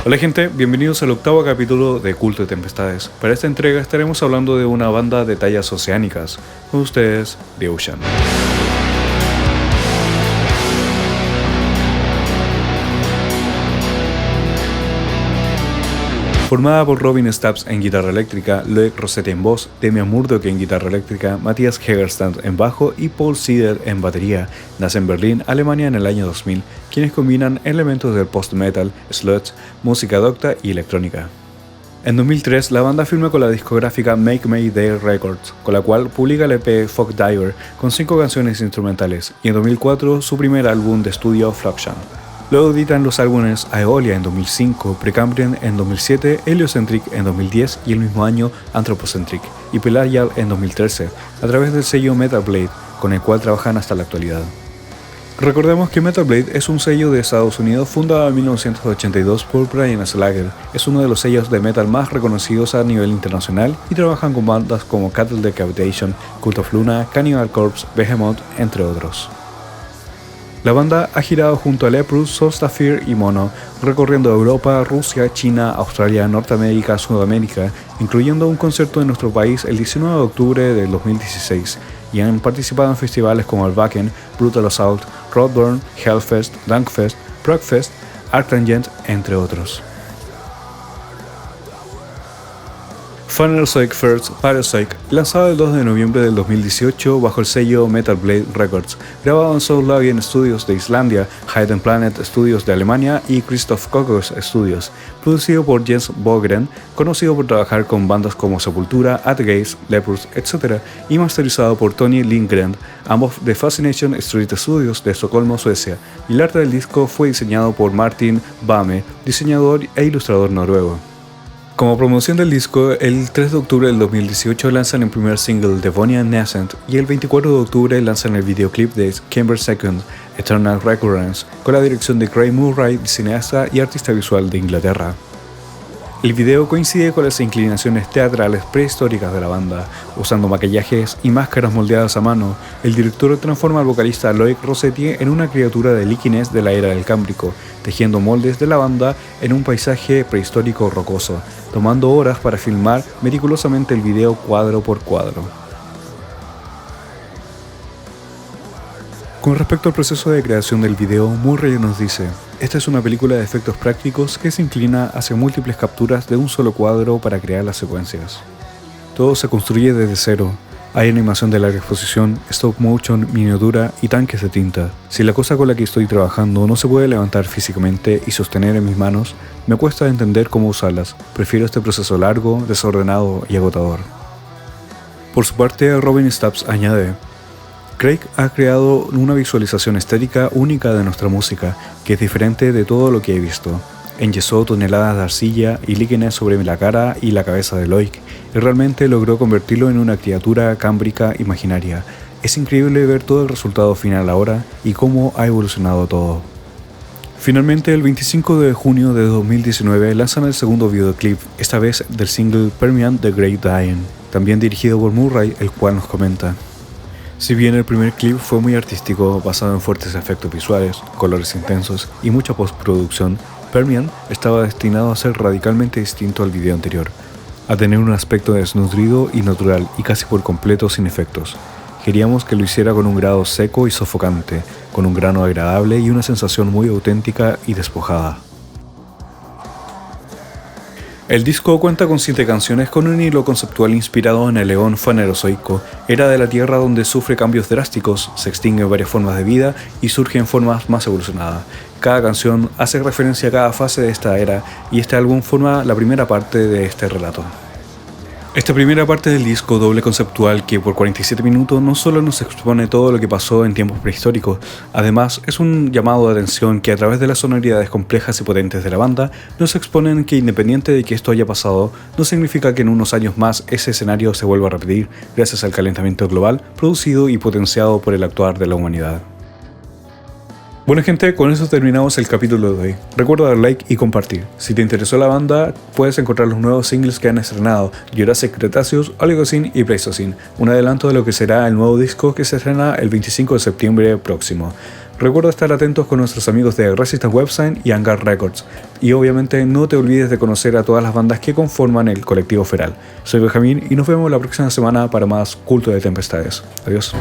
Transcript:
Hola gente, bienvenidos al octavo capítulo de Culto de Tempestades. Para esta entrega estaremos hablando de una banda de tallas oceánicas. Con ustedes, The Ocean. Formada por Robin Stubbs en guitarra eléctrica, Loic Rossetti en voz, Demian Murdoch en guitarra eléctrica, Matthias Hegerstrand en bajo y Paul Sieder en batería, nace en Berlín, Alemania en el año 2000, quienes combinan elementos del post-metal, sludge, música docta y electrónica. En 2003, la banda firma con la discográfica Make May Day Records, con la cual publica el EP Folk Diver con 5 canciones instrumentales, y en 2004 su primer álbum de estudio Fluxion. Luego editan los álbumes Aeolia en 2005, Precambrian en 2007, Heliocentric en 2010 y el mismo año Anthropocentric, y Pelagial en 2013, a través del sello Metal Blade, con el cual trabajan hasta la actualidad. Recordemos que Metal Blade es un sello de Estados Unidos fundado en 1982 por Brian Slager. Es uno de los sellos de metal más reconocidos a nivel internacional y trabajan con bandas como Cattle Decapitation, Cult of Luna, Cannibal Corpse, Behemoth, entre otros. La banda ha girado junto a Leprous, Solstafir y Mono, recorriendo Europa, Rusia, China, Australia, Norteamérica, Sudamérica, incluyendo un concierto en nuestro país el 19 de octubre del 2016, y han participado en festivales como el Wacken, Brutal Assault, Roadburn, Hellfest, Dankfest, Progfest, Arctangent, entre otros. Phanerozoic First Parasite, lanzado el 2 de noviembre del 2018 bajo el sello Metal Blade Records, grabado en Soulavian Studios de Islandia, Hidden Planet Studios de Alemania y Christoph Kokos Studios, producido por Jens Bogren, conocido por trabajar con bandas como Sepultura, At Gaze, Leprous, etc., y masterizado por Tony Lindgren, ambos de Fascination Street Studios de Estocolmo, Suecia, y el arte del disco fue diseñado por Martin Bame, diseñador e ilustrador noruego. Como promoción del disco, el 3 de octubre del 2018 lanzan el primer single Devonian Nascent y el 24 de octubre lanzan el videoclip de Camber Second, Eternal Recurrence, con la dirección de Craig Murray, cineasta y artista visual de Inglaterra. El video coincide con las inclinaciones teatrales prehistóricas de la banda. Usando maquillajes y máscaras moldeadas a mano, el director transforma al vocalista Loic Rossetti en una criatura de líquenes de la era del Cámbrico, tejiendo moldes de la banda en un paisaje prehistórico rocoso, tomando horas para filmar meticulosamente el video cuadro por cuadro. Con respecto al proceso de creación del video, Murray nos dice: esta es una película de efectos prácticos que se inclina hacia múltiples capturas de un solo cuadro para crear las secuencias. Todo se construye desde cero. Hay animación de larga exposición, stop motion, miniatura y tanques de tinta. Si la cosa con la que estoy trabajando no se puede levantar físicamente y sostener en mis manos, me cuesta entender cómo usarlas. Prefiero este proceso largo, desordenado y agotador. Por su parte, Robin Stubbs añade: Craig ha creado una visualización estética única de nuestra música, que es diferente de todo lo que he visto. Enyesó toneladas de arcilla y líquenes sobre la cara y la cabeza de Loic, y realmente logró convertirlo en una criatura cámbrica imaginaria. Es increíble ver todo el resultado final ahora y cómo ha evolucionado todo. Finalmente, el 25 de junio de 2019 lanzan el segundo videoclip, esta vez del single Permian The Great Dying, también dirigido por Murray, el cual nos comenta: si bien el primer clip fue muy artístico, basado en fuertes efectos visuales, colores intensos y mucha postproducción, Permian estaba destinado a ser radicalmente distinto al video anterior, a tener un aspecto desnutrido y natural y casi por completo sin efectos. Queríamos que lo hiciera con un grado seco y sofocante, con un grano agradable y una sensación muy auténtica y despojada. El disco cuenta con 7 canciones con un hilo conceptual inspirado en el león fanerozoico, era de la Tierra donde sufre cambios drásticos, se extingue en varias formas de vida y surge en formas más evolucionadas. Cada canción hace referencia a cada fase de esta era y este álbum forma la primera parte de este relato. Esta primera parte del disco doble conceptual que por 47 minutos no solo nos expone todo lo que pasó en tiempos prehistóricos, además es un llamado de atención que a través de las sonoridades complejas y potentes de la banda nos exponen que independiente de que esto haya pasado, no significa que en unos años más ese escenario se vuelva a repetir gracias al calentamiento global producido y potenciado por el actuar de la humanidad. Bueno gente, con eso terminamos el capítulo de hoy. Recuerda dar like y compartir. Si te interesó la banda, puedes encontrar los nuevos singles que han estrenado: Jurassic Cretaceous, Oligocene y Pleistocene, un adelanto de lo que será el nuevo disco que se estrena el 25 de septiembre próximo. Recuerda estar atentos con nuestros amigos de Resistance Websign y Hangar Records. Y obviamente no te olvides de conocer a todas las bandas que conforman el colectivo Feral. Soy Benjamín y nos vemos la próxima semana para más Culto de Tempestades. Adiós.